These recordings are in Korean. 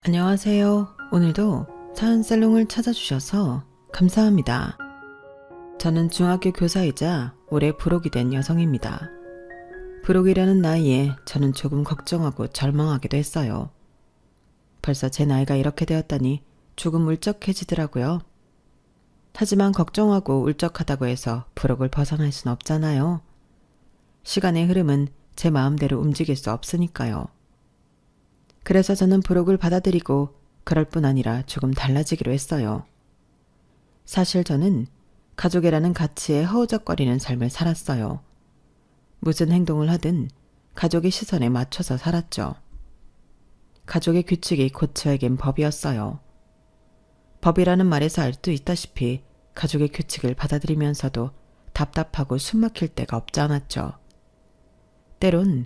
안녕하세요. 오늘도 사연살롱을 찾아주셔서 감사합니다. 저는 중학교 교사이자 올해 부록이 된 여성입니다. 부록이라는 나이에 저는 조금 걱정하고 절망하기도 했어요. 벌써 제 나이가 이렇게 되었다니 조금 울적해지더라고요. 하지만 걱정하고 울적하다고 해서 부록을 벗어날 순 없잖아요. 시간의 흐름은 제 마음대로 움직일 수 없으니까요. 그래서 저는 부록을 받아들이고 그럴 뿐 아니라 조금 달라지기로 했어요. 사실 저는 가족이라는 가치에 허우적거리는 삶을 살았어요. 무슨 행동을 하든 가족의 시선에 맞춰서 살았죠. 가족의 규칙이 곧 저에겐 법이었어요. 법이라는 말에서 알 수 있다시피 가족의 규칙을 받아들이면서도 답답하고 숨막힐 때가 없지 않았죠. 때론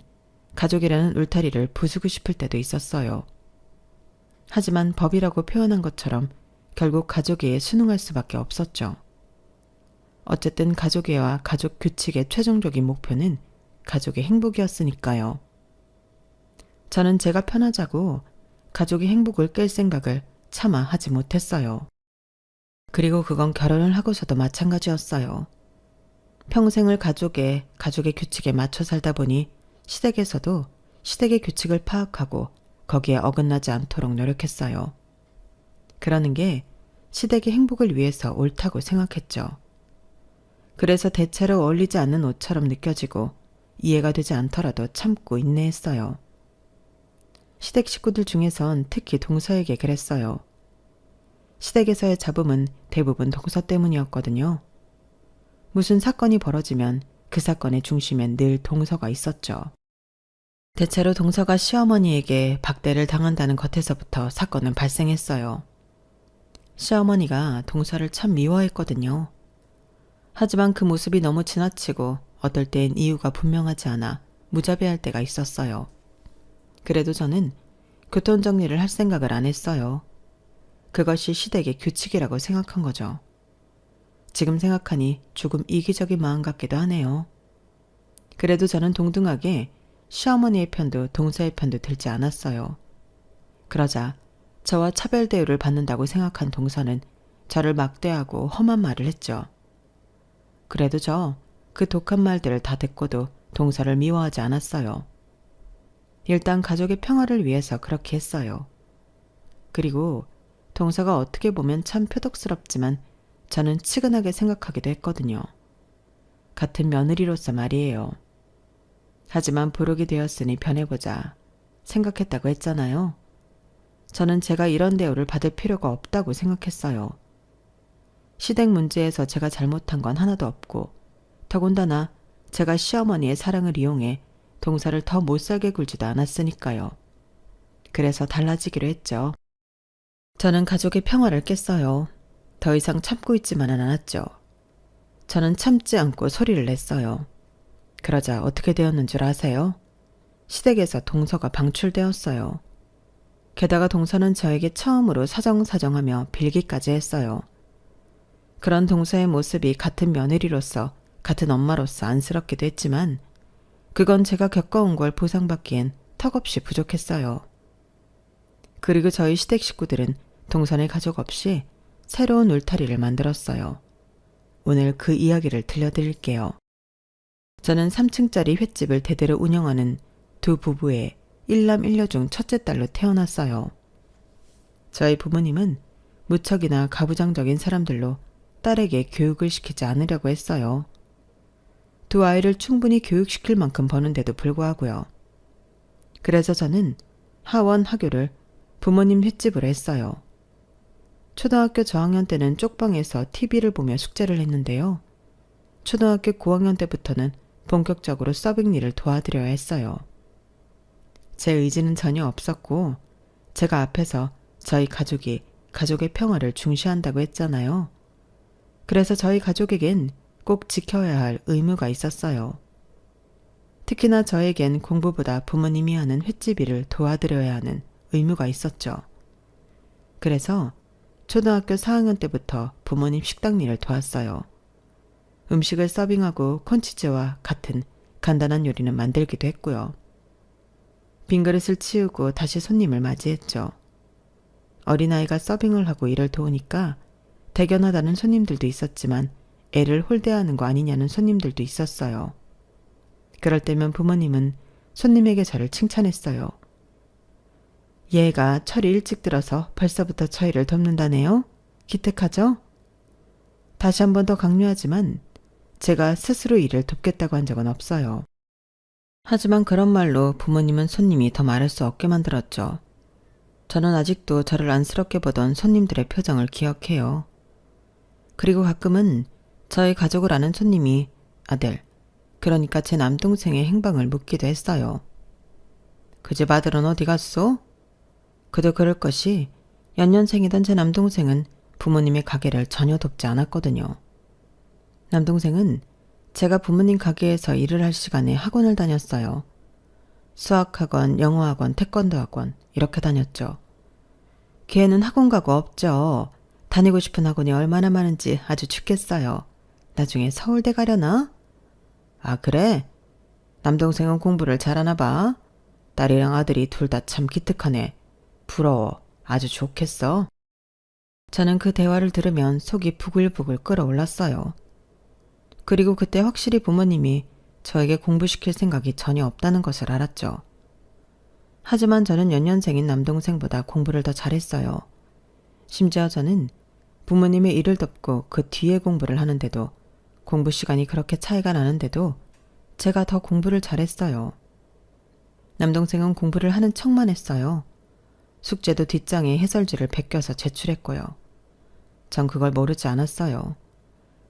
가족이라는 울타리를 부수고 싶을 때도 있었어요. 하지만 법이라고 표현한 것처럼 결국 가족에 순응할 수밖에 없었죠. 어쨌든 가족애와 가족 규칙의 최종적인 목표는 가족의 행복이었으니까요. 저는 제가 편하자고 가족의 행복을 깰 생각을 차마 하지 못했어요. 그리고 그건 결혼을 하고서도 마찬가지였어요. 평생을 가족의 규칙에 맞춰 살다 보니 시댁에서도 시댁의 규칙을 파악하고 거기에 어긋나지 않도록 노력했어요. 그러는 게 시댁의 행복을 위해서 옳다고 생각했죠. 그래서 대체로 어울리지 않는 옷처럼 느껴지고 이해가 되지 않더라도 참고 인내했어요. 시댁 식구들 중에선 특히 동서에게 그랬어요. 시댁에서의 잡음은 대부분 동서 때문이었거든요. 무슨 사건이 벌어지면 그 사건의 중심엔 늘 동서가 있었죠. 대체로 동서가 시어머니에게 박대를 당한다는 것에서부터 사건은 발생했어요. 시어머니가 동서를 참 미워했거든요. 하지만 그 모습이 너무 지나치고 어떨 땐 이유가 분명하지 않아 무자비할 때가 있었어요. 그래도 저는 교통정리를 할 생각을 안 했어요. 그것이 시댁의 규칙이라고 생각한 거죠. 지금 생각하니 조금 이기적인 마음 같기도 하네요. 그래도 저는 동등하게 시어머니의 편도 동서의 편도 들지 않았어요. 그러자 저와 차별 대우를 받는다고 생각한 동서는 저를 막대하고 험한 말을 했죠. 그래도 저 그 독한 말들을 다 듣고도 동서를 미워하지 않았어요. 일단 가족의 평화를 위해서 그렇게 했어요. 그리고 동서가 어떻게 보면 참 표독스럽지만 저는 치근하게 생각하기도 했거든요. 같은 며느리로서 말이에요. 하지만 부록이 되었으니 변해보자 생각했다고 했잖아요. 저는 제가 이런 대우를 받을 필요가 없다고 생각했어요. 시댁 문제에서 제가 잘못한 건 하나도 없고 더군다나 제가 시어머니의 사랑을 이용해 동서를 더 못살게 굴지도 않았으니까요. 그래서 달라지기로 했죠. 저는 가족의 평화를 깼어요. 더 이상 참고 있지만은 않았죠. 저는 참지 않고 소리를 냈어요. 그러자 어떻게 되었는 줄 아세요? 시댁에서 동서가 방출되었어요. 게다가 동서는 저에게 처음으로 사정사정하며 빌기까지 했어요. 그런 동서의 모습이 같은 며느리로서 같은 엄마로서 안쓰럽기도 했지만 그건 제가 겪어온 걸 보상받기엔 턱없이 부족했어요. 그리고 저희 시댁 식구들은 동선의 가족 없이 새로운 울타리를 만들었어요. 오늘 그 이야기를 들려드릴게요. 저는 3층짜리 횟집을 대대로 운영하는 두 부부의 일남 일녀 중 첫째 딸로 태어났어요. 저희 부모님은 무척이나 가부장적인 사람들로 딸에게 교육을 시키지 않으려고 했어요. 두 아이를 충분히 교육시킬 만큼 버는데도 불구하고요. 그래서 저는 하원 하교를 부모님 횟집으로 했어요. 초등학교 저학년 때는 쪽방에서 TV를 보며 숙제를 했는데요. 초등학교 고학년 때부터는 본격적으로 서빙 일을 도와드려야 했어요. 제 의지는 전혀 없었고 제가 앞에서 저희 가족이 가족의 평화를 중시한다고 했잖아요. 그래서 저희 가족에겐 꼭 지켜야 할 의무가 있었어요. 특히나 저에겐 공부보다 부모님이 하는 횟집 일을 도와드려야 하는 의무가 있었죠. 그래서 초등학교 4학년 때부터 부모님 식당 일을 도왔어요. 음식을 서빙하고 콘치즈와 같은 간단한 요리는 만들기도 했고요. 빈 그릇을 치우고 다시 손님을 맞이했죠. 어린아이가 서빙을 하고 일을 도우니까 대견하다는 손님들도 있었지만 애를 홀대하는 거 아니냐는 손님들도 있었어요. 그럴 때면 부모님은 손님에게 저를 칭찬했어요. 얘가 철이 일찍 들어서 벌써부터 저희를 돕는다네요. 기특하죠? 다시 한 번 더 강조하지만 제가 스스로 일을 돕겠다고 한 적은 없어요. 하지만 그런 말로 부모님은 손님이 더 말할 수 없게 만들었죠. 저는 아직도 저를 안쓰럽게 보던 손님들의 표정을 기억해요. 그리고 가끔은 저희 가족을 아는 손님이 아들, 그러니까 제 남동생의 행방을 묻기도 했어요. 그 집 아들은 어디 갔소? 그도 그럴 것이 연년생이던 제 남동생은 부모님의 가게를 전혀 돕지 않았거든요. 남동생은 제가 부모님 가게에서 일을 할 시간에 학원을 다녔어요. 수학학원, 영어학원, 태권도학원 이렇게 다녔죠. 걔는 학원 가고 없죠. 다니고 싶은 학원이 얼마나 많은지 아주 죽겠어요. 나중에 서울대 가려나? 아, 그래? 남동생은 공부를 잘하나 봐. 딸이랑 아들이 둘 다 참 기특하네. 부러워. 아주 좋겠어. 저는 그 대화를 들으면 속이 부글부글 끓어올랐어요. 그리고 그때 확실히 부모님이 저에게 공부시킬 생각이 전혀 없다는 것을 알았죠. 하지만 저는 연년생인 남동생보다 공부를 더 잘했어요. 심지어 저는 부모님의 일을 돕고 그 뒤에 공부를 하는데도 공부 시간이 그렇게 차이가 나는데도 제가 더 공부를 잘했어요. 남동생은 공부를 하는 척만 했어요. 숙제도 뒷장에 해설지를 베껴서 제출했고요. 전 그걸 모르지 않았어요.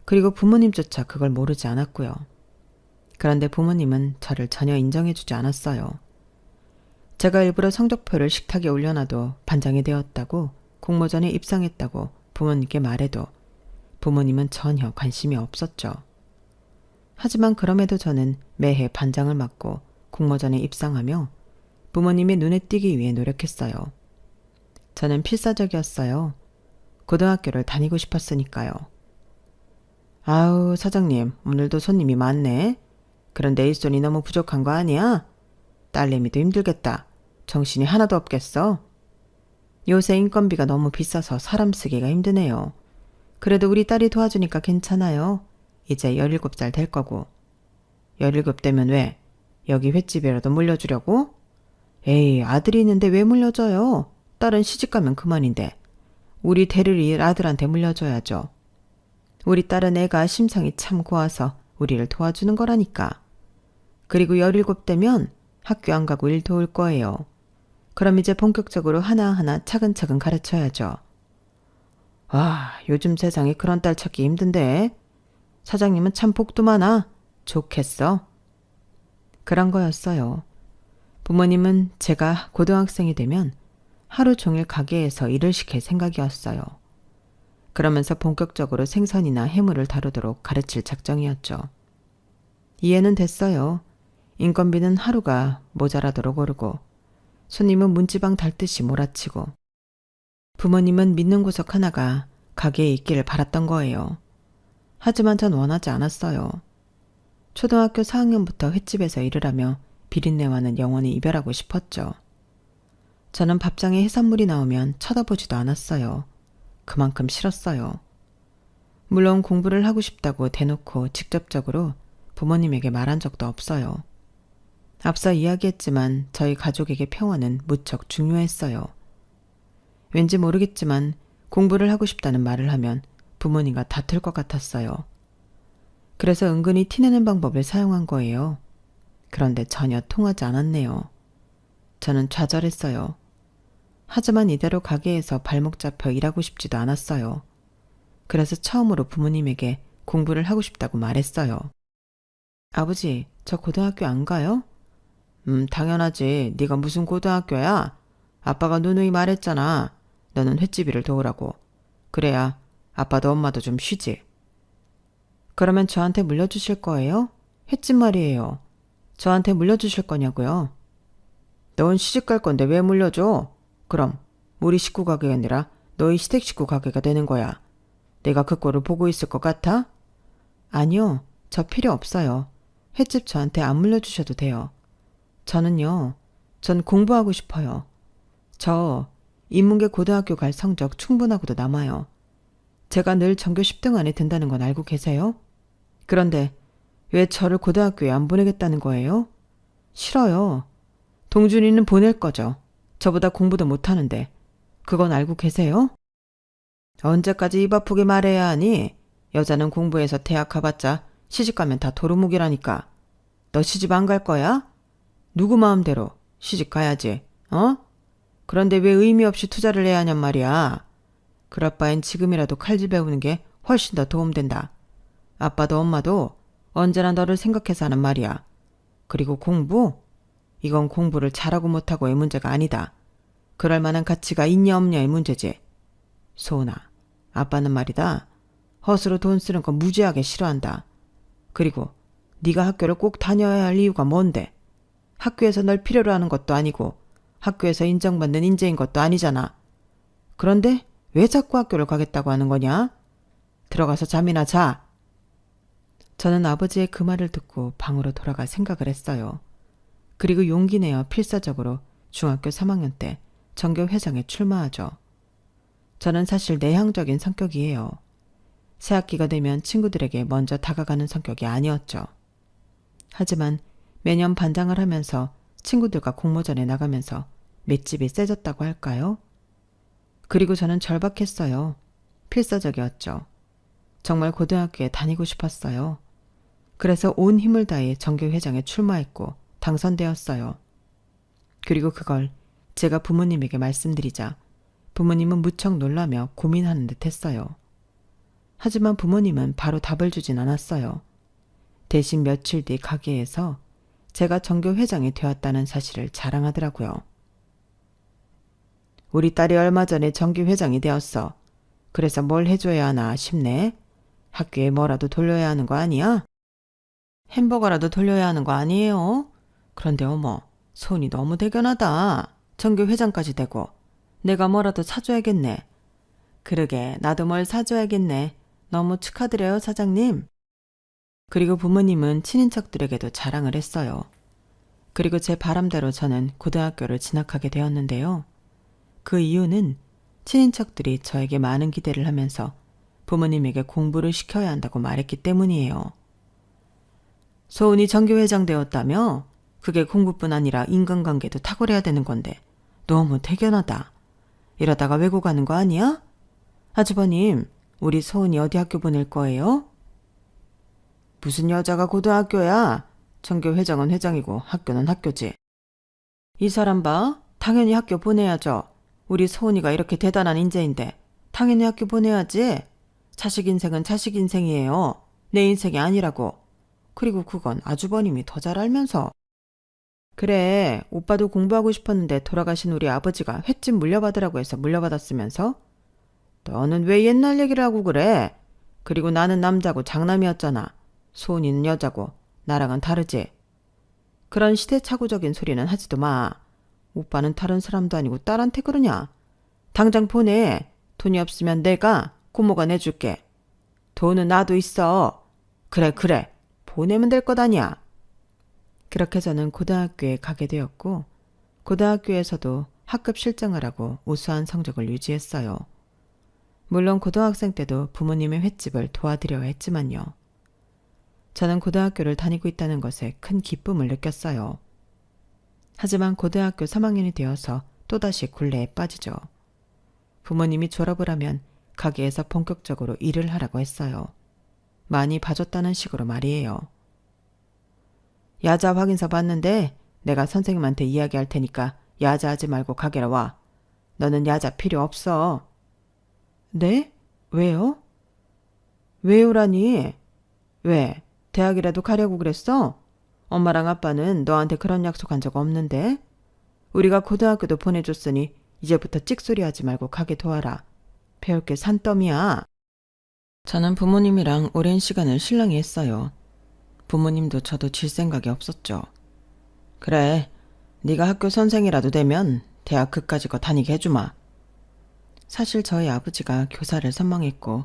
그리고 부모님조차 그걸 모르지 않았고요. 그런데 부모님은 저를 전혀 인정해주지 않았어요. 제가 일부러 성적표를 식탁에 올려놔도 반장이 되었다고 공모전에 입상했다고 부모님께 말해도 부모님은 전혀 관심이 없었죠. 하지만 그럼에도 저는 매해 반장을 맡고 공모전에 입상하며 부모님의 눈에 띄기 위해 노력했어요. 저는 필사적이었어요. 고등학교를 다니고 싶었으니까요. 아우, 사장님, 오늘도 손님이 많네. 그런데 일손이 너무 부족한 거 아니야? 딸내미도 힘들겠다. 정신이 하나도 없겠어. 요새 인건비가 너무 비싸서 사람 쓰기가 힘드네요. 그래도 우리 딸이 도와주니까 괜찮아요. 이제 17살 될 거고. 17 되면 왜? 여기 횟집이라도 물려주려고? 에이, 아들이 있는데 왜 물려줘요? 딸은 시집가면 그만인데. 우리 대를 아들한테 물려줘야죠. 우리 딸은 애가 심성이 참 고와서 우리를 도와주는 거라니까. 그리고 17 되면 학교 안 가고 일 도울 거예요. 그럼 이제 본격적으로 하나하나 차근차근 가르쳐야죠. 와, 요즘 세상에 그런 딸 찾기 힘든데. 사장님은 참 복도 많아. 좋겠어. 그런 거였어요. 부모님은 제가 고등학생이 되면 하루 종일 가게에서 일을 시킬 생각이었어요. 그러면서 본격적으로 생선이나 해물을 다루도록 가르칠 작정이었죠. 이해는 됐어요. 인건비는 하루가 모자라도록 오르고 손님은 문지방 달듯이 몰아치고 부모님은 믿는 구석 하나가 가게에 있기를 바랐던 거예요. 하지만 전 원하지 않았어요. 초등학교 4학년부터 횟집에서 일을 하며 비린내와는 영원히 이별하고 싶었죠. 저는 밥상에 해산물이 나오면 쳐다보지도 않았어요. 그만큼 싫었어요. 물론 공부를 하고 싶다고 대놓고 직접적으로 부모님에게 말한 적도 없어요. 앞서 이야기했지만 저희 가족에게 평화는 무척 중요했어요. 왠지 모르겠지만 공부를 하고 싶다는 말을 하면 부모님과 다툴 것 같았어요. 그래서 은근히 티내는 방법을 사용한 거예요. 그런데 전혀 통하지 않았네요. 저는 좌절했어요. 하지만 이대로 가게에서 발목 잡혀 일하고 싶지도 않았어요. 그래서 처음으로 부모님에게 공부를 하고 싶다고 말했어요. 아버지, 저 고등학교 안 가요? 당연하지. 네가 무슨 고등학교야? 아빠가 누누이 말했잖아. 너는 횟집 일을 도우라고. 그래야 아빠도 엄마도 좀 쉬지. 그러면 저한테 물려주실 거예요? 횟집 말이에요. 저한테 물려주실 거냐고요? 넌 시집갈 건데 왜 물려줘? 그럼 우리 식구 가게가 아니라 너희 시댁 식구 가게가 되는 거야. 내가 그 꼴을 보고 있을 것 같아? 아니요. 저 필요 없어요. 횟집 저한테 안 물려주셔도 돼요. 전 공부하고 싶어요. 저 인문계 고등학교 갈 성적 충분하고도 남아요. 제가 늘 전교 10등 안에 든다는 건 알고 계세요? 그런데 왜 저를 고등학교에 안 보내겠다는 거예요? 싫어요. 동준이는 보낼 거죠. 저보다 공부도 못하는데. 그건 알고 계세요? 언제까지 입 아프게 말해야 하니? 여자는 공부해서 대학 가봤자 시집가면 다 도루묵이라니까. 너 시집 안 갈 거야? 누구 마음대로 시집 가야지. 어? 그런데 왜 의미 없이 투자를 해야 하냔 말이야. 그럴 바엔 지금이라도 칼질 배우는 게 훨씬 더 도움된다. 아빠도 엄마도 언제나 너를 생각해서 하는 말이야. 그리고 공부? 이건 공부를 잘하고 못하고의 문제가 아니다. 그럴 만한 가치가 있냐 없냐의 문제지. 소은아, 아빠는 말이다. 헛으로 돈 쓰는 거 무지하게 싫어한다. 그리고 네가 학교를 꼭 다녀야 할 이유가 뭔데? 학교에서 널 필요로 하는 것도 아니고 학교에서 인정받는 인재인 것도 아니잖아. 그런데 왜 자꾸 학교를 가겠다고 하는 거냐? 들어가서 잠이나 자. 저는 아버지의 그 말을 듣고 방으로 돌아가 생각을 했어요. 그리고 용기 내어 필사적으로 중학교 3학년 때 전교회장에 출마하죠. 저는 사실 내향적인 성격이에요. 새학기가 되면 친구들에게 먼저 다가가는 성격이 아니었죠. 하지만 매년 반장을 하면서 친구들과 공모전에 나가면서 맷집이 세졌다고 할까요? 그리고 저는 절박했어요. 필사적이었죠. 정말 고등학교에 다니고 싶었어요. 그래서 온 힘을 다해 전교회장에 출마했고 당선되었어요. 그리고 그걸 제가 부모님에게 말씀드리자 부모님은 무척 놀라며 고민하는 듯 했어요. 하지만 부모님은 바로 답을 주진 않았어요. 대신 며칠 뒤 가게에서 제가 전교회장이 되었다는 사실을 자랑하더라고요. 우리 딸이 얼마 전에 전교회장이 되었어. 그래서 뭘 해줘야 하나 싶네. 학교에 뭐라도 돌려야 하는 거 아니야? 햄버거라도 돌려야 하는 거 아니에요? 그런데 어머, 손이 너무 대견하다. 전교회장까지 되고. 내가 뭐라도 사줘야겠네. 그러게, 나도 뭘 사줘야겠네. 너무 축하드려요, 사장님. 그리고 부모님은 친인척들에게도 자랑을 했어요. 그리고 제 바람대로 저는 고등학교를 진학하게 되었는데요. 그 이유는 친인척들이 저에게 많은 기대를 하면서 부모님에게 공부를 시켜야 한다고 말했기 때문이에요. 소은이 전교회장 되었다며? 그게 공부뿐 아니라 인간관계도 탁월해야 되는 건데 너무 대견하다. 이러다가 외고 가는 거 아니야? 아주버님, 우리 소은이 어디 학교 보낼 거예요? 무슨 여자가 고등학교야? 전교회장은 회장이고 학교는 학교지. 이 사람 봐. 당연히 학교 보내야죠. 우리 소은이가 이렇게 대단한 인재인데 당연히 학교 보내야지. 자식 인생은 자식 인생이에요. 내 인생이 아니라고. 그리고 그건 아주버님이 더 잘 알면서. 그래, 오빠도 공부하고 싶었는데 돌아가신 우리 아버지가 횟집 물려받으라고 해서 물려받았으면서? 너는 왜 옛날 얘기를 하고 그래? 그리고 나는 남자고 장남이었잖아. 소은이는 여자고 나랑은 다르지. 그런 시대착오적인 소리는 하지도 마. 오빠는 다른 사람도 아니고 딸한테 그러냐? 당장 보내. 돈이 없으면 내가 고모가 내줄게. 돈은 나도 있어. 그래. 보내면 될 것 아니야. 그렇게 저는 고등학교에 가게 되었고 고등학교에서도 학급 실장을 하고 우수한 성적을 유지했어요. 물론 고등학생 때도 부모님의 횟집을 도와드려야 했지만요. 저는 고등학교를 다니고 있다는 것에 큰 기쁨을 느꼈어요. 하지만 고등학교 3학년이 되어서 또다시 굴레에 빠지죠. 부모님이 졸업을 하면 가게에서 본격적으로 일을 하라고 했어요. 많이 봐줬다는 식으로 말이에요. 야자 확인서 받는데 내가 선생님한테 이야기할 테니까 야자하지 말고 가게로 와. 너는 야자 필요 없어. 네? 왜요? 왜요라니? 왜? 대학이라도 가려고 그랬어? 엄마랑 아빠는 너한테 그런 약속한 적 없는데? 우리가 고등학교도 보내줬으니 이제부터 찍소리 하지 말고 가게 도와라. 배울 게 산더미야. 저는 부모님이랑 오랜 시간을 실랑이 했어요. 부모님도 저도 질 생각이 없었죠. 그래, 네가 학교 선생이라도 되면 대학 그까짓 거 다니게 해주마. 사실 저희 아버지가 교사를 선망했고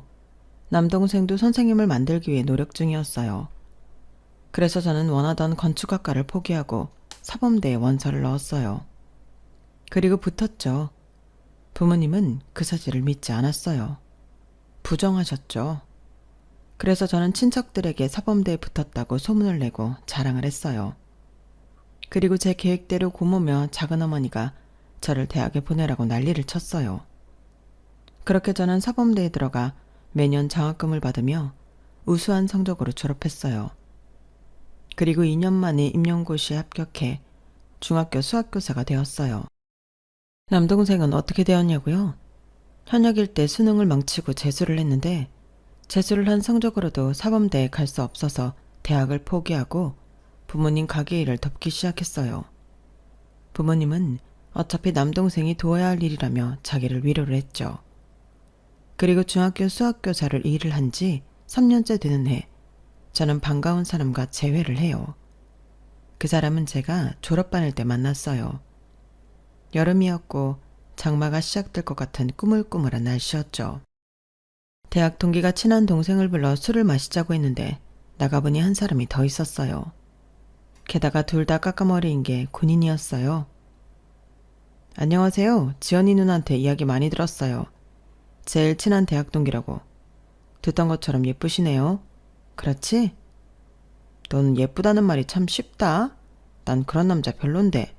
남동생도 선생님을 만들기 위해 노력 중이었어요. 그래서 저는 원하던 건축학과를 포기하고 사범대에 원서를 넣었어요. 그리고 붙었죠. 부모님은 그 사실을 믿지 않았어요. 부정하셨죠. 그래서 저는 친척들에게 사범대에 붙었다고 소문을 내고 자랑을 했어요. 그리고 제 계획대로 고모며 작은어머니가 저를 대학에 보내라고 난리를 쳤어요. 그렇게 저는 사범대에 들어가 매년 장학금을 받으며 우수한 성적으로 졸업했어요. 그리고 2년 만에 임용고시에 합격해 중학교 수학교사가 되었어요. 남동생은 어떻게 되었냐고요? 현역일 때 수능을 망치고 재수를 했는데 재수를 한 성적으로도 사범대에 갈 수 없어서 대학을 포기하고 부모님 가게 일을 덮기 시작했어요. 부모님은 어차피 남동생이 도와야 할 일이라며 자기를 위로를 했죠. 그리고 중학교 수학교사를 일을 한 지 3년째 되는 해 저는 반가운 사람과 재회를 해요. 그 사람은 제가 졸업반일 때 만났어요. 여름이었고 장마가 시작될 것 같은 꾸물꾸물한 날씨였죠. 대학 동기가 친한 동생을 불러 술을 마시자고 했는데 나가보니 한 사람이 더 있었어요. 게다가 둘 다 까까머리인 게 군인이었어요. 안녕하세요. 지연이 누나한테 이야기 많이 들었어요. 제일 친한 대학 동기라고. 듣던 것처럼 예쁘시네요. 그렇지? 넌 예쁘다는 말이 참 쉽다. 난 그런 남자 별론데.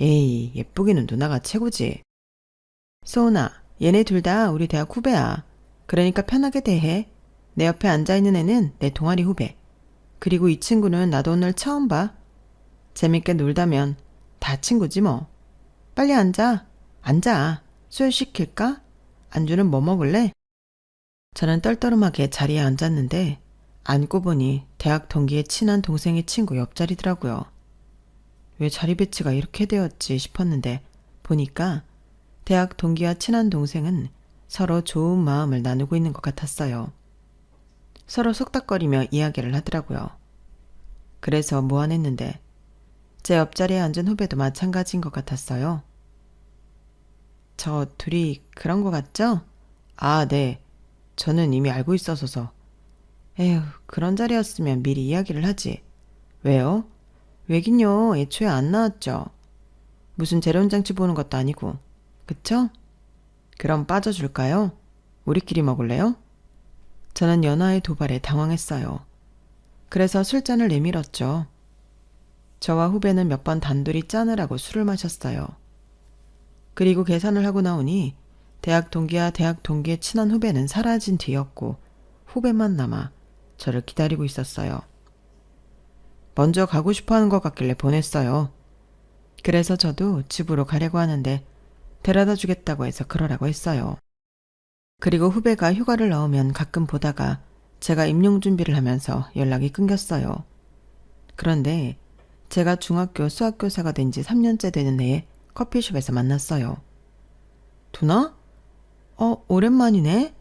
에이, 예쁘기는 누나가 최고지. 소은아, 얘네 둘 다 우리 대학 후배야. 그러니까 편하게 대해. 내 옆에 앉아있는 애는 내 동아리 후배. 그리고 이 친구는 나도 오늘 처음 봐. 재밌게 놀다면 다 친구지 뭐. 빨리 앉아. 앉아. 술 시킬까? 안주는 뭐 먹을래? 저는 떨떠름하게 자리에 앉았는데 앉고 보니 대학 동기의 친한 동생의 친구 옆자리더라고요. 왜 자리 배치가 이렇게 되었지 싶었는데 보니까 대학 동기와 친한 동생은 서로 좋은 마음을 나누고 있는 것 같았어요. 서로 속닥거리며 이야기를 하더라고요. 그래서 무안했는데 제 옆자리에 앉은 후배도 마찬가지인 것 같았어요. 저 둘이 그런 것 같죠? 아, 네. 저는 이미 알고 있어서. 에휴, 그런 자리였으면 미리 이야기를 하지. 왜요? 왜긴요. 애초에 안 나왔죠. 무슨 재련장치 보는 것도 아니고. 그쵸? 그럼 빠져줄까요? 우리끼리 먹을래요? 저는 연하의 도발에 당황했어요. 그래서 술잔을 내밀었죠. 저와 후배는 몇 번 단둘이 짠을 하고 술을 마셨어요. 그리고 계산을 하고 나오니 대학 동기와 대학 동기의 친한 후배는 사라진 뒤였고 후배만 남아 저를 기다리고 있었어요. 먼저 가고 싶어하는 것 같길래 보냈어요. 그래서 저도 집으로 가려고 하는데 데려다 주겠다고 해서 그러라고 했어요. 그리고 후배가 휴가를 나오면 가끔 보다가 제가 임용 준비를 하면서 연락이 끊겼어요. 그런데 제가 중학교 수학교사가 된 지 3년째 되는 해에 커피숍에서 만났어요. 누나? 오랜만이네?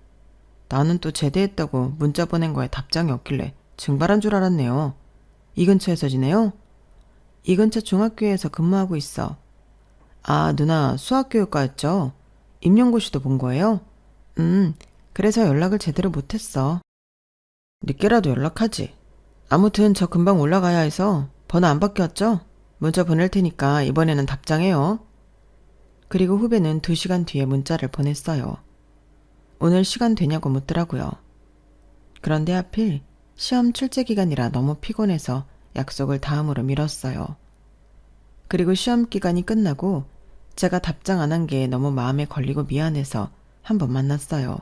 나는 또 제대했다고 문자 보낸 거에 답장이 없길래 증발한 줄 알았네요. 이 근처에서 지내요? 이 근처 중학교에서 근무하고 있어. 아, 누나 수학교육과였죠? 임용고시도 본 거예요? 그래서 연락을 제대로 못했어. 늦게라도 연락하지. 아무튼 저 금방 올라가야 해서 번호 안 바뀌었죠? 문자 보낼 테니까 이번에는 답장해요. 그리고 후배는 2시간 뒤에 문자를 보냈어요. 오늘 시간 되냐고 묻더라고요. 그런데 하필 시험 출제 기간이라 너무 피곤해서 약속을 다음으로 미뤘어요. 그리고 시험 기간이 끝나고 제가 답장 안 한 게 너무 마음에 걸리고 미안해서 한번 만났어요.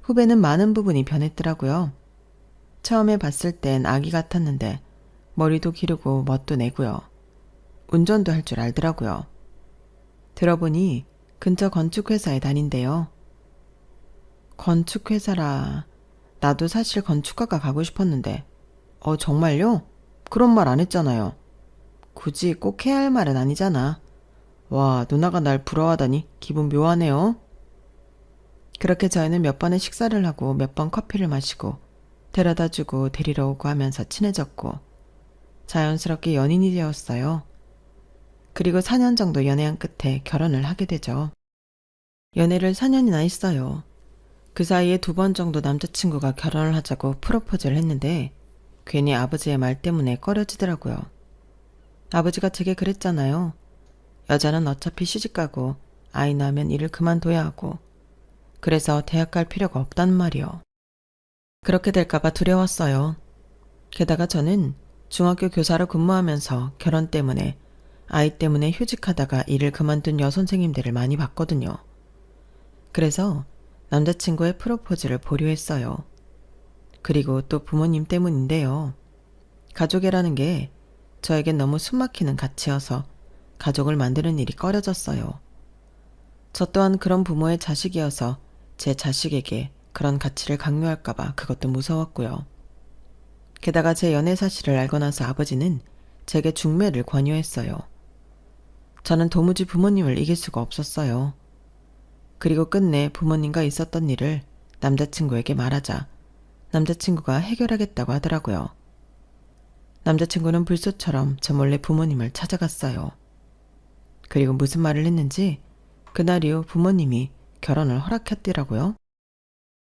후배는 많은 부분이 변했더라고요. 처음에 봤을 땐 아기 같았는데 머리도 기르고 멋도 내고요. 운전도 할 줄 알더라고요. 들어보니 근처 건축회사에 다닌대요. 건축회사라. 나도 사실 건축가가 가고 싶었는데. 정말요? 그런 말 안 했잖아요. 굳이 꼭 해야 할 말은 아니잖아. 와, 누나가 날 부러워하다니 기분 묘하네요. 그렇게 저희는 몇 번의 식사를 하고 몇 번 커피를 마시고 데려다주고 데리러 오고 하면서 친해졌고 자연스럽게 연인이 되었어요. 그리고 4년 정도 연애한 끝에 결혼을 하게 되죠. 연애를 4년이나 했어요. 그 사이에 2번 정도 남자친구가 결혼을 하자고 프로포즈를 했는데 괜히 아버지의 말 때문에 꺼려지더라고요. 아버지가 제게 그랬잖아요. 여자는 어차피 시집가고 아이 낳으면 일을 그만둬야 하고 그래서 대학 갈 필요가 없단 말이요. 그렇게 될까봐 두려웠어요. 게다가 저는 중학교 교사로 근무하면서 결혼 때문에 아이 때문에 휴직하다가 일을 그만둔 여선생님들을 많이 봤거든요. 그래서 남자친구의 프로포즈를 보류했어요. 그리고 또 부모님 때문인데요. 가족이라는 게 저에겐 너무 숨막히는 가치여서 가족을 만드는 일이 꺼려졌어요. 저 또한 그런 부모의 자식이어서 제 자식에게 그런 가치를 강요할까봐 그것도 무서웠고요. 게다가 제 연애 사실을 알고 나서 아버지는 제게 중매를 권유했어요. 저는 도무지 부모님을 이길 수가 없었어요. 그리고 끝내 부모님과 있었던 일을 남자친구에게 말하자 남자친구가 해결하겠다고 하더라고요. 남자친구는 불소처럼 저 몰래 부모님을 찾아갔어요. 그리고 무슨 말을 했는지 그날 이후 부모님이 결혼을 허락했더라고요.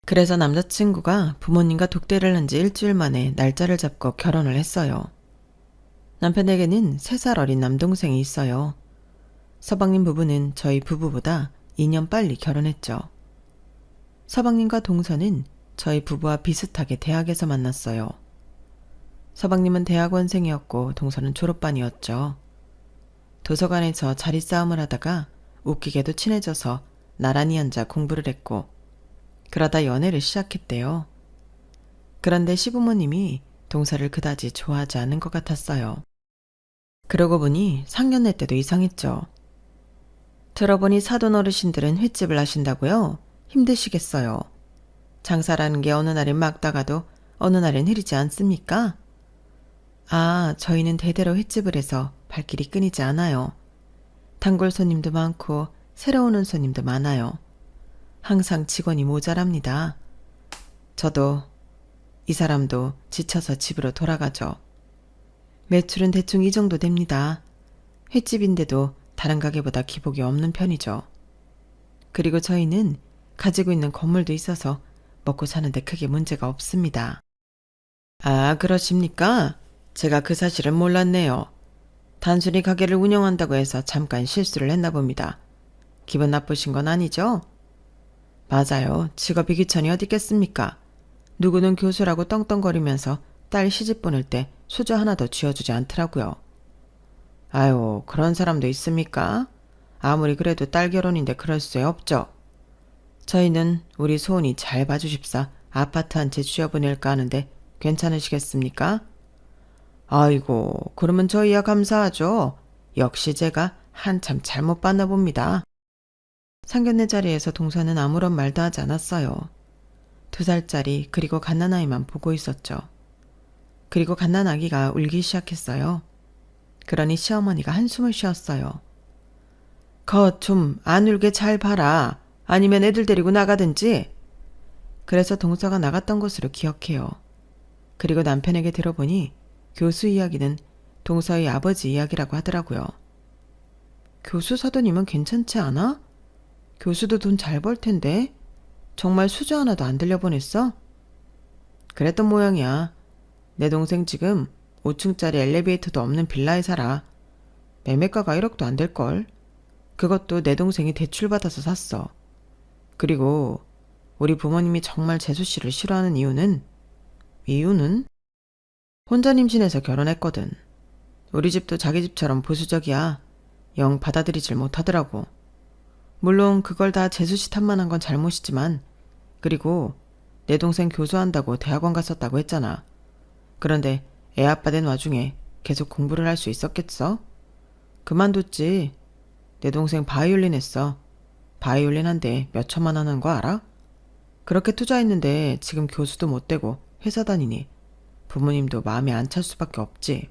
그래서 남자친구가 부모님과 독대를 한 지 일주일 만에 날짜를 잡고 결혼을 했어요. 남편에게는 3살 어린 남동생이 있어요. 서방님 부부는 저희 부부보다 2년 빨리 결혼했죠. 서방님과 동서는 저희 부부와 비슷하게 대학에서 만났어요. 서방님은 대학원생이었고 동서는 졸업반이었죠. 도서관에서 자리 싸움을 하다가 웃기게도 친해져서 나란히 앉아 공부를 했고 그러다 연애를 시작했대요. 그런데 시부모님이 동서를 그다지 좋아하지 않은 것 같았어요. 그러고 보니 상견례 때도 이상했죠. 들어보니 사돈 어르신들은 횟집을 하신다고요? 힘드시겠어요. 장사라는 게 어느 날엔 막다가도 어느 날엔 흐리지 않습니까? 아, 저희는 대대로 횟집을 해서 발길이 끊이지 않아요. 단골 손님도 많고 새로 오는 손님도 많아요. 항상 직원이 모자랍니다. 저도 이 사람도 지쳐서 집으로 돌아가죠. 매출은 대충 이 정도 됩니다. 횟집인데도 다른 가게보다 기복이 없는 편이죠. 그리고 저희는 가지고 있는 건물도 있어서 먹고 사는데 크게 문제가 없습니다. 아, 그러십니까? 제가 그 사실은 몰랐네요. 단순히 가게를 운영한다고 해서 잠깐 실수를 했나 봅니다. 기분 나쁘신 건 아니죠? 맞아요. 직업이 귀천이 어디 있겠습니까? 누구는 교수라고 떵떵거리면서 딸 시집 보낼 때 수저 하나 더 쥐어주지 않더라고요. 아유, 그런 사람도 있습니까? 아무리 그래도 딸 결혼인데 그럴 수 없죠. 저희는 우리 소은이 잘 봐주십사 아파트 한 채 쥐어보낼까 하는데 괜찮으시겠습니까? 아이고, 그러면 저희야 감사하죠. 역시 제가 한참 잘못 봤나 봅니다. 상견례 자리에서 동서는 아무런 말도 하지 않았어요. 2살짜리 그리고 갓난아이만 보고 있었죠. 그리고 갓난아기가 울기 시작했어요. 그러니 시어머니가 한숨을 쉬었어요. 거 좀 안 울게 잘 봐라. 아니면 애들 데리고 나가든지. 그래서 동서가 나갔던 것으로 기억해요. 그리고 남편에게 들어보니 교수 이야기는 동서의 아버지 이야기라고 하더라고요. 교수 사돈이면 괜찮지 않아? 교수도 돈 잘 벌 텐데 정말 수저 하나도 안 들려보냈어? 그랬던 모양이야. 내 동생 지금 5층짜리 엘리베이터도 없는 빌라에 살아. 매매가가 1억도 안 될걸. 그것도 내 동생이 대출받아서 샀어. 그리고 우리 부모님이 정말 재수씨를 싫어하는 이유는 혼자 임신해서 결혼했거든. 우리 집도 자기 집처럼 보수적이야. 영 받아들이질 못하더라고. 물론 그걸 다 재수씨 탓만 한 건 잘못이지만 그리고 내 동생 교수한다고 대학원 갔었다고 했잖아. 그런데 애 아빠 된 와중에 계속 공부를 할 수 있었겠어? 그만뒀지. 내 동생 바이올린 했어. 바이올린 한 대 몇 천만 원 하는 거 알아? 그렇게 투자했는데 지금 교수도 못 되고 회사 다니니 부모님도 마음에 안 찰 수밖에 없지.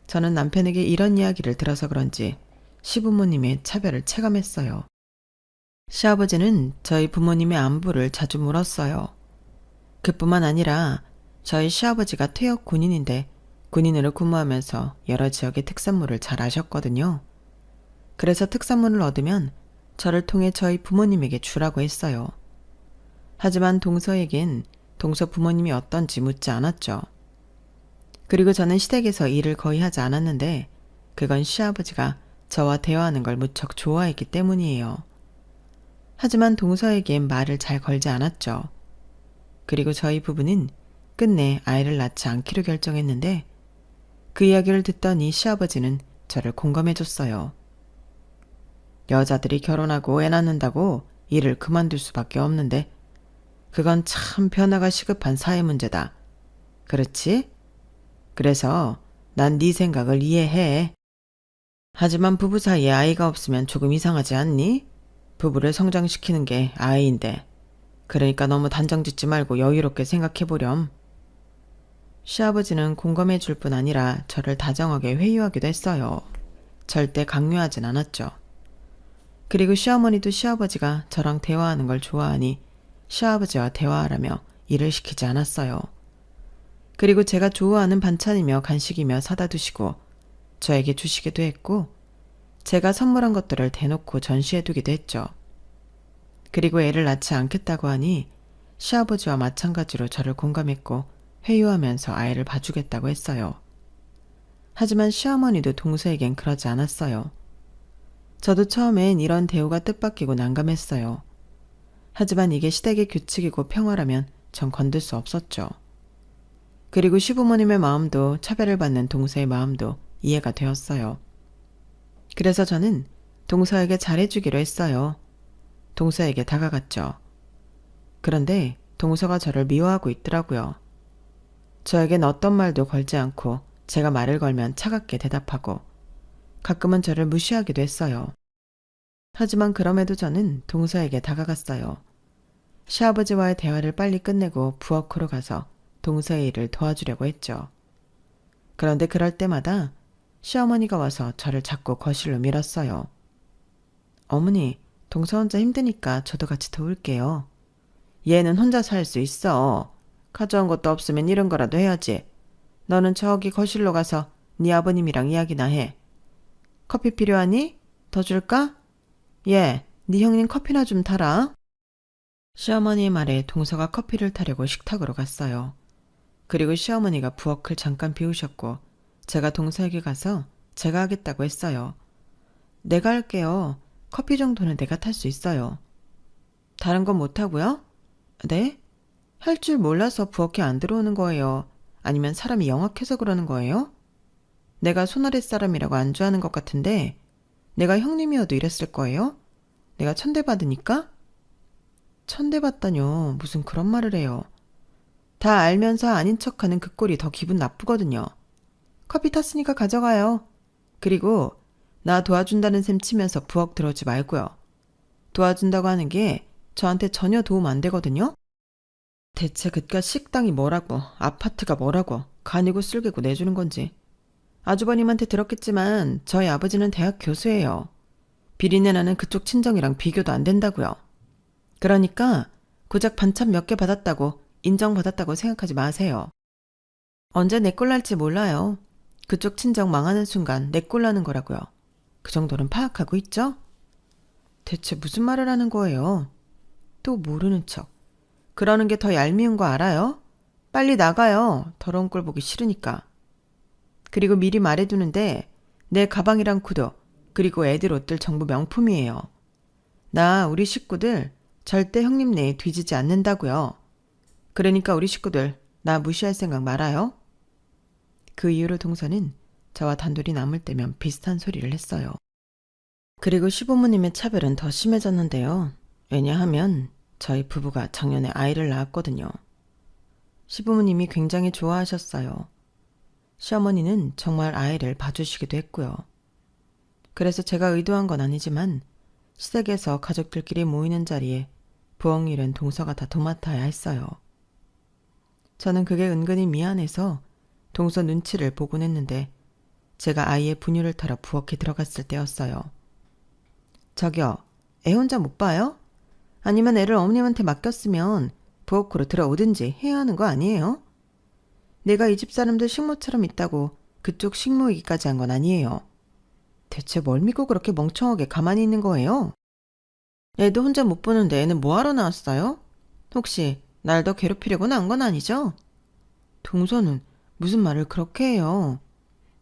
저는 남편에게 이런 이야기를 들어서 그런지 시부모님의 차별을 체감했어요. 시아버지는 저희 부모님의 안부를 자주 물었어요. 그뿐만 아니라 저희 시아버지가 퇴역 군인인데 군인으로 근무하면서 여러 지역의 특산물을 잘 아셨거든요. 그래서 특산물을 얻으면 저를 통해 저희 부모님에게 주라고 했어요. 하지만 동서에겐 동서 부모님이 어떤지 묻지 않았죠. 그리고 저는 시댁에서 일을 거의 하지 않았는데 그건 시아버지가 저와 대화하는 걸 무척 좋아했기 때문이에요. 하지만 동서에겐 말을 잘 걸지 않았죠. 그리고 저희 부부는 끝내 아이를 낳지 않기로 결정했는데 그 이야기를 듣더니 시아버지는 저를 공감해줬어요. 여자들이 결혼하고 애 낳는다고 일을 그만둘 수밖에 없는데 그건 참 변화가 시급한 사회 문제다. 그렇지? 그래서 난 네 생각을 이해해. 하지만 부부 사이에 아이가 없으면 조금 이상하지 않니? 부부를 성장시키는 게 아이인데. 그러니까 너무 단정 짓지 말고 여유롭게 생각해보렴. 시아버지는 공감해 줄 뿐 아니라 저를 다정하게 회유하기도 했어요. 절대 강요하진 않았죠. 그리고 시어머니도 시아버지가 저랑 대화하는 걸 좋아하니 시아버지와 대화하라며 일을 시키지 않았어요. 그리고 제가 좋아하는 반찬이며 간식이며 사다 두시고 저에게 주시기도 했고 제가 선물한 것들을 대놓고 전시해 두기도 했죠. 그리고 애를 낳지 않겠다고 하니 시아버지와 마찬가지로 저를 공감했고 회유하면서 아이를 봐주겠다고 했어요. 하지만 시어머니도 동서에겐 그러지 않았어요. 저도 처음엔 이런 대우가 뜻밖이고 난감했어요. 하지만 이게 시댁의 규칙이고 평화라면 전 건들 수 없었죠. 그리고 시부모님의 마음도 차별을 받는 동서의 마음도 이해가 되었어요. 그래서 저는 동서에게 잘해주기로 했어요. 동서에게 다가갔죠. 그런데 동서가 저를 미워하고 있더라고요. 저에겐 어떤 말도 걸지 않고 제가 말을 걸면 차갑게 대답하고 가끔은 저를 무시하기도 했어요. 하지만 그럼에도 저는 동서에게 다가갔어요. 시아버지와의 대화를 빨리 끝내고 부엌으로 가서 동서의 일을 도와주려고 했죠. 그런데 그럴 때마다 시어머니가 와서 저를 자꾸 거실로 밀었어요. 어머니, 동서 혼자 힘드니까 저도 같이 도울게요. 얘는 혼자 살 수 있어. 가져온 것도 없으면 이런 거라도 해야지. 너는 저기 거실로 가서 네 아버님이랑 이야기나 해. 커피 필요하니? 더 줄까? 예, 네 형님 커피나 좀 타라. 시어머니의 말에 동서가 커피를 타려고 식탁으로 갔어요. 그리고 시어머니가 부엌을 잠깐 비우셨고 제가 동서에게 가서 제가 하겠다고 했어요. 내가 할게요. 커피 정도는 내가 탈 수 있어요. 다른 건 못하고요? 네? 할 줄 몰라서 부엌에 안 들어오는 거예요. 아니면 사람이 영악해서 그러는 거예요? 내가 손아랫 사람이라고 안주하는 것 같은데 내가 형님이어도 이랬을 거예요? 내가 천대받으니까? 천대받다뇨. 무슨 그런 말을 해요. 다 알면서 아닌 척하는 그 꼴이 더 기분 나쁘거든요. 커피 탔으니까 가져가요. 그리고 나 도와준다는 셈 치면서 부엌 들어오지 말고요. 도와준다고 하는 게 저한테 전혀 도움 안 되거든요. 대체 그깟 식당이 뭐라고, 아파트가 뭐라고, 간이고 쓸개고 내주는 건지. 아주버님한테 들었겠지만 저희 아버지는 대학 교수예요. 비린내 나는 그쪽 친정이랑 비교도 안 된다고요. 그러니까 고작 반찬 몇 개 받았다고 인정받았다고 생각하지 마세요. 언제 내 꼴 날지 몰라요. 그쪽 친정 망하는 순간 내 꼴 나는 거라고요. 그 정도는 파악하고 있죠? 대체 무슨 말을 하는 거예요? 또 모르는 척. 그러는 게 더 얄미운 거 알아요? 빨리 나가요. 더러운 꼴 보기 싫으니까. 그리고 미리 말해두는데 내 가방이랑 구두 그리고 애들 옷들 전부 명품이에요. 나 우리 식구들 절대 형님 내에 뒤지지 않는다고요. 그러니까 우리 식구들 나 무시할 생각 말아요. 그 이후로 동서는 저와 단둘이 남을 때면 비슷한 소리를 했어요. 그리고 시부모님의 차별은 더 심해졌는데요. 왜냐하면 저희 부부가 작년에 아이를 낳았거든요. 시부모님이 굉장히 좋아하셨어요. 시어머니는 정말 아이를 봐주시기도 했고요. 그래서 제가 의도한 건 아니지만 시댁에서 가족들끼리 모이는 자리에 부엌 일은 동서가 다 도맡아야 했어요. 저는 그게 은근히 미안해서 동서 눈치를 보곤 했는데 제가 아이의 분유를 타러 부엌에 들어갔을 때였어요. 저기요, 애 혼자 못 봐요? 아니면 애를 어머님한테 맡겼으면 부엌으로 들어오든지 해야 하는 거 아니에요? 내가 이 집 사람들 식모처럼 있다고 그쪽 식모 얘기까지 한 건 아니에요. 대체 뭘 믿고 그렇게 멍청하게 가만히 있는 거예요? 애도 혼자 못 보는데 애는 뭐하러 나왔어요? 혹시 날 더 괴롭히려고 나온 건 아니죠? 동서는 무슨 말을 그렇게 해요?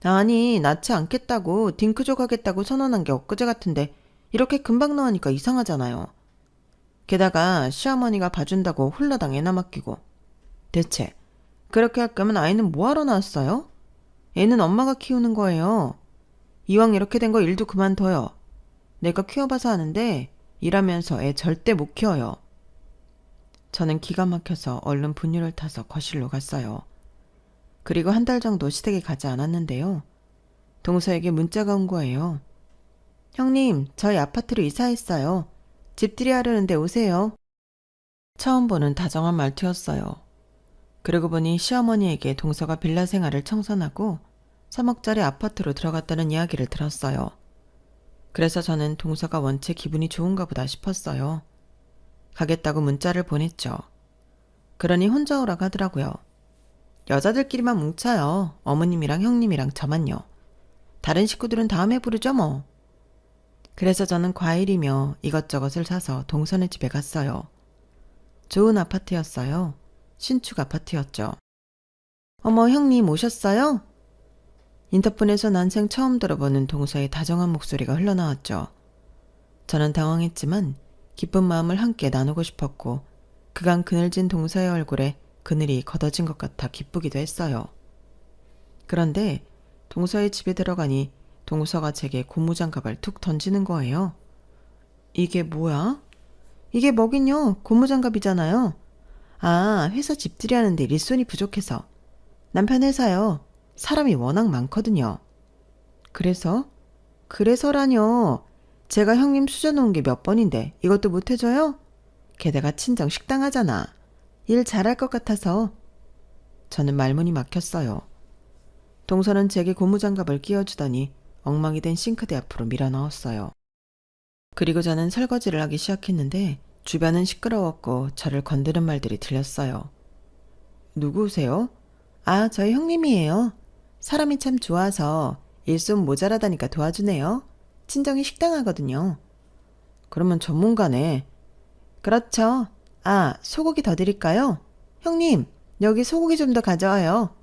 아니, 낳지 않겠다고 딩크족 하겠다고 선언한 게 엊그제 같은데 이렇게 금방 나오니까 이상하잖아요. 게다가 시어머니가 봐준다고 홀라당 애나 맡기고. 대체 그렇게 할 거면 아이는 뭐하러 낳았어요? 애는 엄마가 키우는 거예요. 이왕 이렇게 된 거 일도 그만둬요. 내가 키워봐서 아는데 일하면서 애 절대 못 키워요. 저는 기가 막혀서 얼른 분유를 타서 거실로 갔어요. 그리고 한 달 정도 시댁에 가지 않았는데요. 동서에게 문자가 온 거예요. 형님, 저희 아파트로 이사했어요. 집들이 하려는데 오세요. 처음 보는 다정한 말투였어요. 그러고 보니 시어머니에게 동서가 빌라 생활을 청산하고 3억짜리 아파트로 들어갔다는 이야기를 들었어요. 그래서 저는 동서가 원체 기분이 좋은가 보다 싶었어요. 가겠다고 문자를 보냈죠. 그러니 혼자 오라고 하더라고요. 여자들끼리만 뭉쳐요. 어머님이랑 형님이랑 저만요. 다른 식구들은 다음에 부르죠 뭐. 그래서 저는 과일이며 이것저것을 사서 동선의 집에 갔어요. 좋은 아파트였어요. 신축 아파트였죠. 어머, 형님 오셨어요? 인터폰에서 난생 처음 들어보는 동서의 다정한 목소리가 흘러나왔죠. 저는 당황했지만 기쁜 마음을 함께 나누고 싶었고 그간 그늘진 동서의 얼굴에 그늘이 걷어진 것 같아 기쁘기도 했어요. 그런데 동서의 집에 들어가니 동서가 제게 고무장갑을 툭 던지는 거예요. 이게 뭐야? 이게 뭐긴요. 고무장갑이잖아요. 아, 회사 집들이 하는데 일손이 부족해서. 남편 회사요. 사람이 워낙 많거든요. 그래서? 그래서라뇨. 제가 형님 수저놓은 게 몇 번인데 이것도 못 해줘요? 게다가 친정 식당 하잖아. 일 잘할 것 같아서. 저는 말문이 막혔어요. 동서는 제게 고무장갑을 끼워주더니 엉망이 된 싱크대 앞으로 밀어 넣었어요. 그리고 저는 설거지를 하기 시작했는데 주변은 시끄러웠고 저를 건드는 말들이 들렸어요. 누구세요? 아, 저희 형님이에요. 사람이 참 좋아서 일손 모자라다니까 도와주네요. 친정이 식당 하거든요. 그러면 전문가네. 그렇죠. 아, 소고기 더 드릴까요? 형님, 여기 소고기 좀 더 가져와요.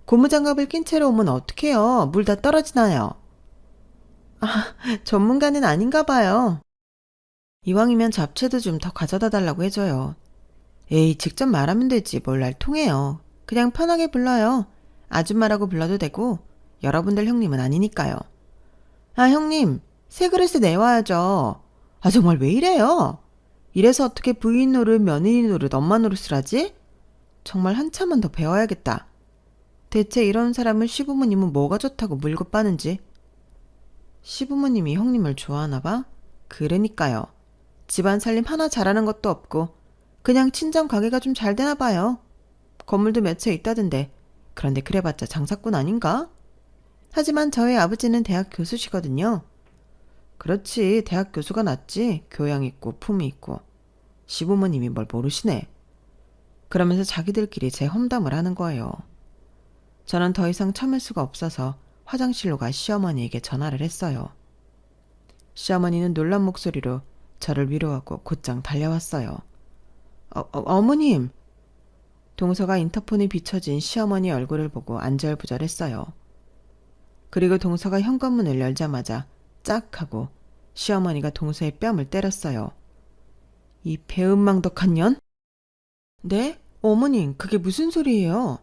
고무장갑을 낀 채로 오면 어떡해요? 물 다 떨어지나요? 아, 전문가는 아닌가 봐요. 이왕이면 잡채도 좀 더 가져다 달라고 해줘요. 에이, 직접 말하면 되지. 뭘 날 통해요. 그냥 편하게 불러요. 아줌마라고 불러도 되고 여러분들 형님은 아니니까요. 아, 형님, 새 그릇에 내와야죠. 아, 정말 왜 이래요? 이래서 어떻게 부인 노릇, 며느리 노릇, 엄마 노릇을 하지? 정말 한참은 더 배워야겠다. 대체 이런 사람을 시부모님은 뭐가 좋다고 물고 빠는지. 시부모님이 형님을 좋아하나 봐? 그러니까요. 집안 살림 하나 잘하는 것도 없고 그냥 친정 가게가 좀 잘 되나 봐요. 건물도 몇 채 있다던데. 그런데 그래봤자 장사꾼 아닌가? 하지만 저희 아버지는 대학 교수시거든요. 그렇지, 대학 교수가 낫지. 교양 있고 품이 있고. 시부모님이 뭘 모르시네. 그러면서 자기들끼리 제 험담을 하는 거예요. 저는 더 이상 참을 수가 없어서 화장실로 가 시어머니에게 전화를 했어요. 시어머니는 놀란 목소리로 저를 위로하고 곧장 달려왔어요. 어머님! 동서가 인터폰에 비춰진 시어머니 얼굴을 보고 안절부절했어요. 그리고 동서가 현관문을 열자마자 짝 하고 시어머니가 동서의 뺨을 때렸어요. 이 배은망덕한 년? 네? 어머님, 그게 무슨 소리예요?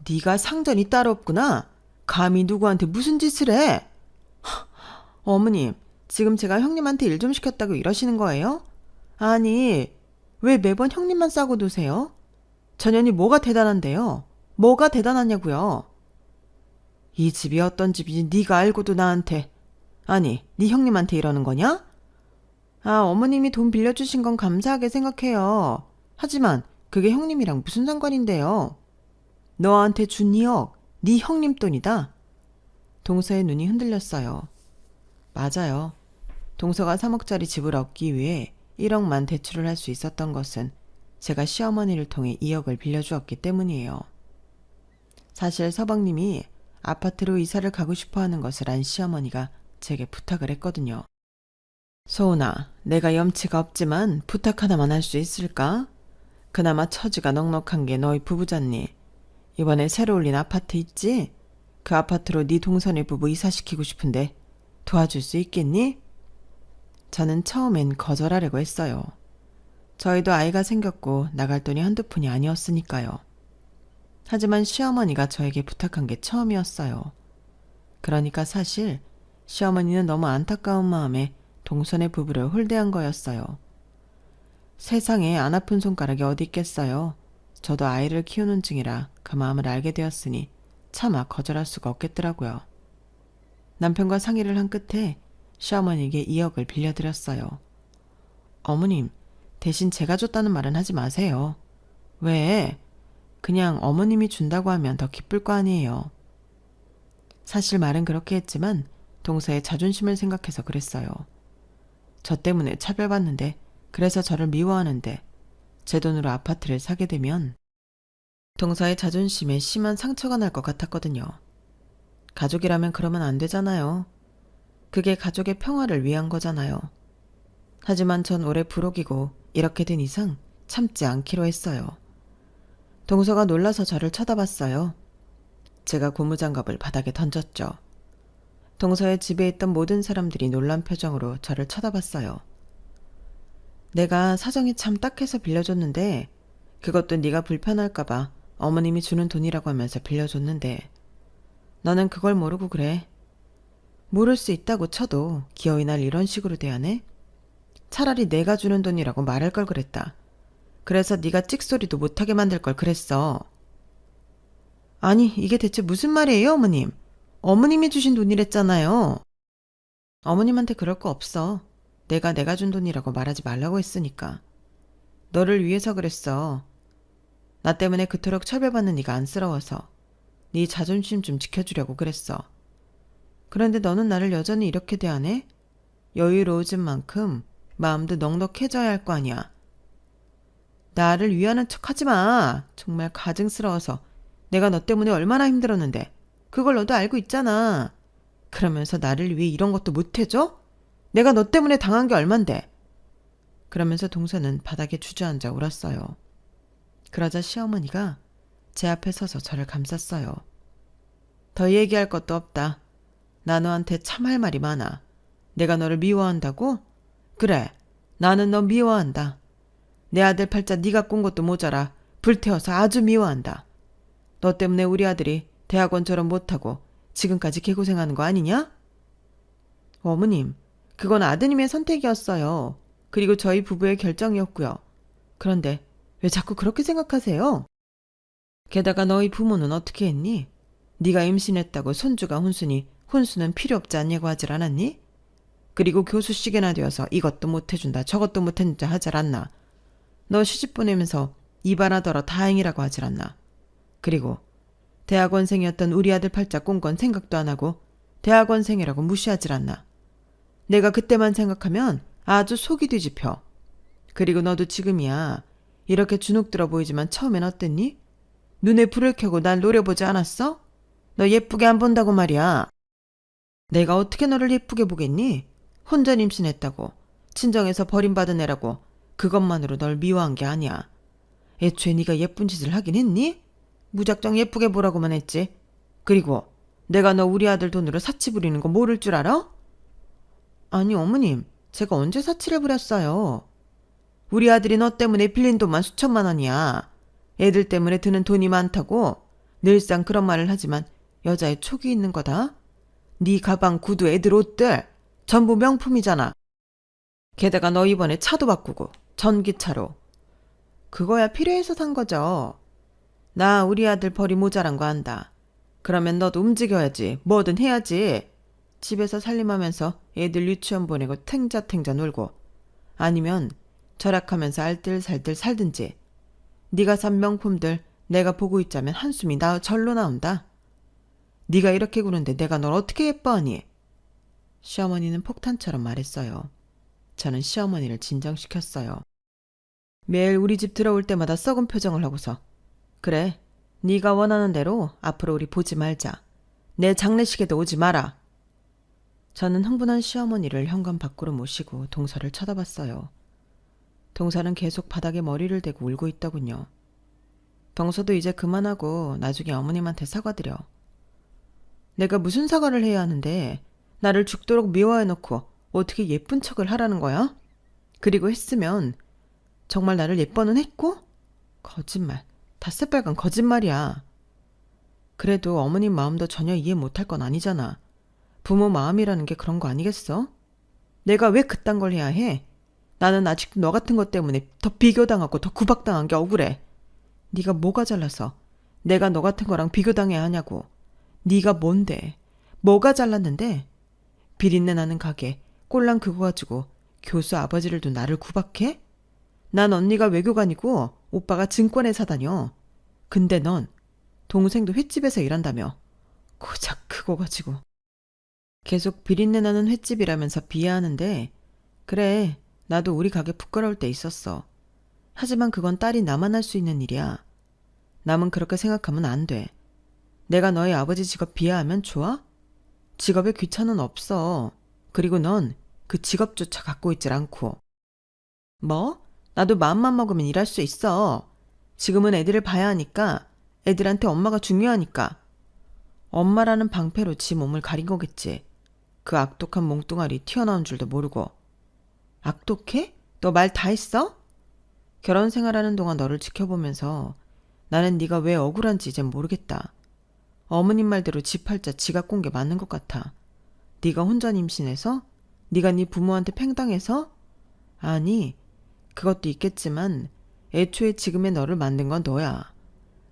네가 상전이 따로 없구나. 감히 누구한테 무슨 짓을 해? 어머님, 지금 제가 형님한테 일 좀 시켰다고 이러시는 거예요? 아니, 왜 매번 형님만 싸고 두세요? 전현이 뭐가 대단한데요? 뭐가 대단하냐고요? 이 집이 어떤 집인지 네가 알고도 나한테, 아니, 네 형님한테 이러는 거냐? 아, 어머님이 돈 빌려주신 건 감사하게 생각해요. 하지만 그게 형님이랑 무슨 상관인데요? 너한테 준 2억, 네 형님 돈이다. 동서의 눈이 흔들렸어요. 맞아요. 동서가 3억짜리 집을 얻기 위해 1억만 대출을 할 수 있었던 것은 제가 시어머니를 통해 2억을 빌려주었기 때문이에요. 사실 서방님이 아파트로 이사를 가고 싶어 하는 것을 안 시어머니가 제게 부탁을 했거든요. 소은아, 내가 염치가 없지만 부탁 하나만 할 수 있을까? 그나마 처지가 넉넉한 게 너희 부부잖니. 이번에 새로 올린 아파트 있지? 그 아파트로 네 동선의 부부 이사시키고 싶은데 도와줄 수 있겠니? 저는 처음엔 거절하려고 했어요. 저희도 아이가 생겼고 나갈 돈이 한두 푼이 아니었으니까요. 하지만 시어머니가 저에게 부탁한 게 처음이었어요. 그러니까 사실 시어머니는 너무 안타까운 마음에 동선의 부부를 홀대한 거였어요. 세상에 안 아픈 손가락이 어디 있겠어요. 저도 아이를 키우는 중이라 그 마음을 알게 되었으니 차마 거절할 수가 없겠더라고요. 남편과 상의를 한 끝에 시어머니에게 2억을 빌려드렸어요. 어머님, 대신 제가 줬다는 말은 하지 마세요. 왜? 그냥 어머님이 준다고 하면 더 기쁠 거 아니에요. 사실 말은 그렇게 했지만 동서의 자존심을 생각해서 그랬어요. 저 때문에 차별받는데, 그래서 저를 미워하는데 제 돈으로 아파트를 사게 되면 동서의 자존심에 심한 상처가 날 것 같았거든요. 가족이라면 그러면 안 되잖아요. 그게 가족의 평화를 위한 거잖아요. 하지만 전 올해 불혹이고 이렇게 된 이상 참지 않기로 했어요. 동서가 놀라서 저를 쳐다봤어요. 제가 고무장갑을 바닥에 던졌죠. 동서의 집에 있던 모든 사람들이 놀란 표정으로 저를 쳐다봤어요. 내가 사정이 참 딱해서 빌려줬는데 그것도 네가 불편할까봐 어머님이 주는 돈이라고 하면서 빌려줬는데 너는 그걸 모르고 그래. 모를 수 있다고 쳐도 기어이 날 이런 식으로 대하네? 차라리 내가 주는 돈이라고 말할 걸 그랬다. 그래서 네가 찍소리도 못하게 만들 걸 그랬어. 아니, 이게 대체 무슨 말이에요, 어머님? 어머님이 주신 돈이랬잖아요. 어머님한테 그럴 거 없어. 내가 준 돈이라고 말하지 말라고 했으니까. 너를 위해서 그랬어. 나 때문에 그토록 차별받는 네가 안쓰러워서 네 자존심 좀 지켜주려고 그랬어. 그런데 너는 나를 여전히 이렇게 대하네? 여유로워진 만큼 마음도 넉넉해져야 할 거 아니야. 나를 위하는 척 하지 마. 정말 가증스러워서. 내가 너 때문에 얼마나 힘들었는데. 그걸 너도 알고 있잖아. 그러면서 나를 위해 이런 것도 못 해줘? 내가 너 때문에 당한 게 얼만데. 그러면서 동서는 바닥에 주저앉아 울었어요. 그러자 시어머니가 제 앞에 서서 저를 감쌌어요. 더 얘기할 것도 없다. 나 너한테 참 할 말이 많아. 내가 너를 미워한다고? 그래, 나는 너 미워한다. 내 아들 팔자 네가 꾼 것도 모자라 불태워서 아주 미워한다. 너 때문에 우리 아들이 대학원 졸업 못하고 지금까지 개고생하는 거 아니냐? 어머님, 그건 아드님의 선택이었어요. 그리고 저희 부부의 결정이었고요. 그런데 왜 자꾸 그렇게 생각하세요? 게다가 너희 부모는 어떻게 했니? 네가 임신했다고 손주가 혼수니 혼수는 필요 없지 않냐고 하질 않았니? 그리고 교수시계나 되어서 이것도 못해준다 저것도 못해준다 하질 않나? 너 시집 보내면서 입안하더러 다행이라고 하질 않나? 그리고 대학원생이었던 우리 아들 팔자 꾼 건 생각도 안 하고 대학원생이라고 무시하질 않나? 내가 그때만 생각하면 아주 속이 뒤집혀. 그리고 너도 지금이야. 이렇게 주눅 들어 보이지만 처음엔 어땠니? 눈에 불을 켜고 날 노려보지 않았어? 너 예쁘게 안 본다고 말이야. 내가 어떻게 너를 예쁘게 보겠니? 혼자 임신했다고. 친정에서 버림받은 애라고. 그것만으로 널 미워한 게 아니야. 애초에 네가 예쁜 짓을 하긴 했니? 무작정 예쁘게 보라고만 했지. 그리고 내가 너 우리 아들 돈으로 사치 부리는 거 모를 줄 알아? 아니 어머님, 제가 언제 사치를 부렸어요? 우리 아들이 너 때문에 빌린 돈만 수천만 원이야. 애들 때문에 드는 돈이 많다고 늘상 그런 말을 하지만 여자의 촉이 있는 거다. 네 가방, 구두, 애들 옷들 전부 명품이잖아. 게다가 너 이번에 차도 바꾸고 전기차로. 그거야 필요해서 산 거죠. 나 우리 아들 벌이 모자란 거 안다. 그러면 너도 움직여야지. 뭐든 해야지. 집에서 살림하면서 애들 유치원 보내고 탱자탱자 놀고 아니면 절약하면서 알뜰살뜰 살든지. 네가 산 명품들 내가 보고 있자면 한숨이 절로 나온다. 네가 이렇게 구는데 내가 널 어떻게 예뻐하니? 시어머니는 폭탄처럼 말했어요. 저는 시어머니를 진정시켰어요. 매일 우리 집 들어올 때마다 썩은 표정을 하고서 그래, 네가 원하는 대로 앞으로 우리 보지 말자. 내 장례식에도 오지 마라. 저는 흥분한 시어머니를 현관 밖으로 모시고 동서를 쳐다봤어요. 동서는 계속 바닥에 머리를 대고 울고 있더군요. 동서도 이제 그만하고 나중에 어머님한테 사과드려. 내가 무슨 사과를 해야 하는데 나를 죽도록 미워해놓고 어떻게 예쁜 척을 하라는 거야? 그리고 했으면 정말 나를 예뻐는 했고? 거짓말. 다 새빨간 거짓말이야. 그래도 어머님 마음도 전혀 이해 못할 건 아니잖아. 부모 마음이라는 게 그런 거 아니겠어? 내가 왜 그딴 걸 해야 해? 나는 아직도 너 같은 것 때문에 더 비교당하고 더 구박당한 게 억울해. 네가 뭐가 잘나서 내가 너 같은 거랑 비교당해야 하냐고. 네가 뭔데? 뭐가 잘났는데? 비린내 나는 가게 꼴랑 그거 가지고 교수 아버지를 둔 나를 구박해? 난 언니가 외교관이고 오빠가 증권회사 다녀. 근데 넌 동생도 횟집에서 일한다며. 고작 그거 가지고. 계속 비린내 나는 횟집이라면서 비하하는데 그래, 나도 우리 가게 부끄러울 때 있었어. 하지만 그건 딸이 나만 할 수 있는 일이야. 남은 그렇게 생각하면 안 돼. 내가 너희 아버지 직업 비하하면 좋아? 직업에 귀천은 없어. 그리고 넌 그 직업조차 갖고 있질 않고. 뭐? 나도 마음만 먹으면 일할 수 있어. 지금은 애들을 봐야 하니까, 애들한테 엄마가 중요하니까. 엄마라는 방패로 지 몸을 가린 거겠지. 그 악독한 몽뚱아리 튀어나온 줄도 모르고. 악독해? 너 말 다 했어? 결혼 생활하는 동안 너를 지켜보면서 나는 네가 왜 억울한지 이젠 모르겠다. 어머님 말대로 지 팔자 지가 꼰 게 맞는 것 같아. 네가 혼전 임신해서? 네가 네 부모한테 팽당해서? 아니, 그것도 있겠지만 애초에 지금의 너를 만든 건 너야.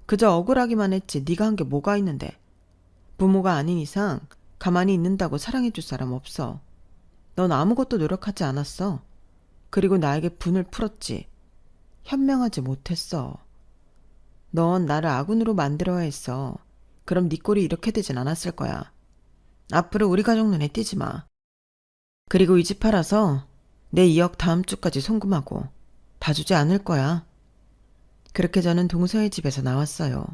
그저 억울하기만 했지 네가 한 게 뭐가 있는데. 부모가 아닌 이상 가만히 있는다고 사랑해줄 사람 없어. 넌 아무것도 노력하지 않았어. 그리고 나에게 분을 풀었지. 현명하지 못했어. 넌 나를 아군으로 만들어야 했어. 그럼 네 꼴이 이렇게 되진 않았을 거야. 앞으로 우리 가족 눈에 띄지 마. 그리고 이 집 팔아서 내 2억 다음 주까지 송금하고 봐주지 않을 거야. 그렇게 저는 동서의 집에서 나왔어요.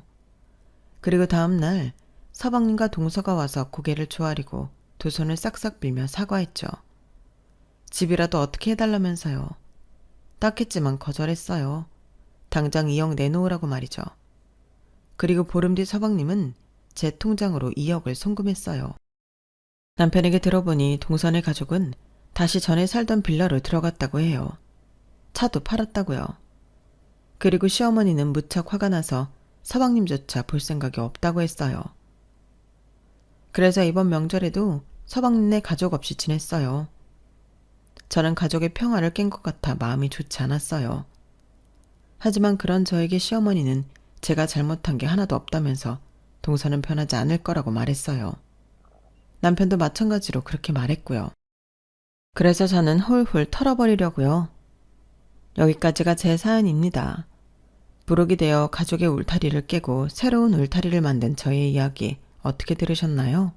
그리고 다음 날 서방님과 동서가 와서 고개를 조아리고 두 손을 싹싹 빌며 사과했죠. 집이라도 어떻게 해달라면서요. 딱했지만 거절했어요. 당장 2억 내놓으라고 말이죠. 그리고 보름 뒤 서방님은 제 통장으로 2억을 송금했어요. 남편에게 들어보니 동선의 가족은 다시 전에 살던 빌라로 들어갔다고 해요. 차도 팔았다고요. 그리고 시어머니는 무척 화가 나서 서방님조차 볼 생각이 없다고 했어요. 그래서 이번 명절에도 서방님네 가족 없이 지냈어요. 저는 가족의 평화를 깬 것 같아 마음이 좋지 않았어요. 하지만 그런 저에게 시어머니는 제가 잘못한 게 하나도 없다면서 동서는 변하지 않을 거라고 말했어요. 남편도 마찬가지로 그렇게 말했고요. 그래서 저는 홀홀 털어버리려고요. 여기까지가 제 사연입니다. 부록이 되어 가족의 울타리를 깨고 새로운 울타리를 만든 저의 이야기 어떻게 들으셨나요?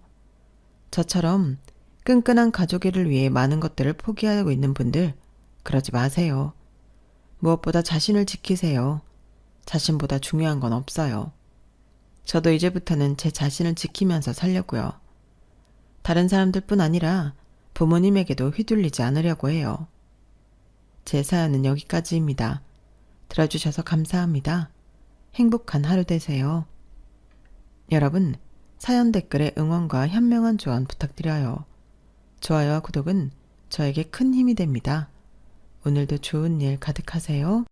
저처럼 끈끈한 가족애를 위해 많은 것들을 포기하고 있는 분들 그러지 마세요. 무엇보다 자신을 지키세요. 자신보다 중요한 건 없어요. 저도 이제부터는 제 자신을 지키면서 살려고요. 다른 사람들뿐 아니라 부모님에게도 휘둘리지 않으려고 해요. 제 사연은 여기까지입니다. 들어주셔서 감사합니다. 행복한 하루 되세요. 여러분, 사연 댓글에 응원과 현명한 조언 부탁드려요. 좋아요와 구독은 저에게 큰 힘이 됩니다. 오늘도 좋은 일 가득하세요.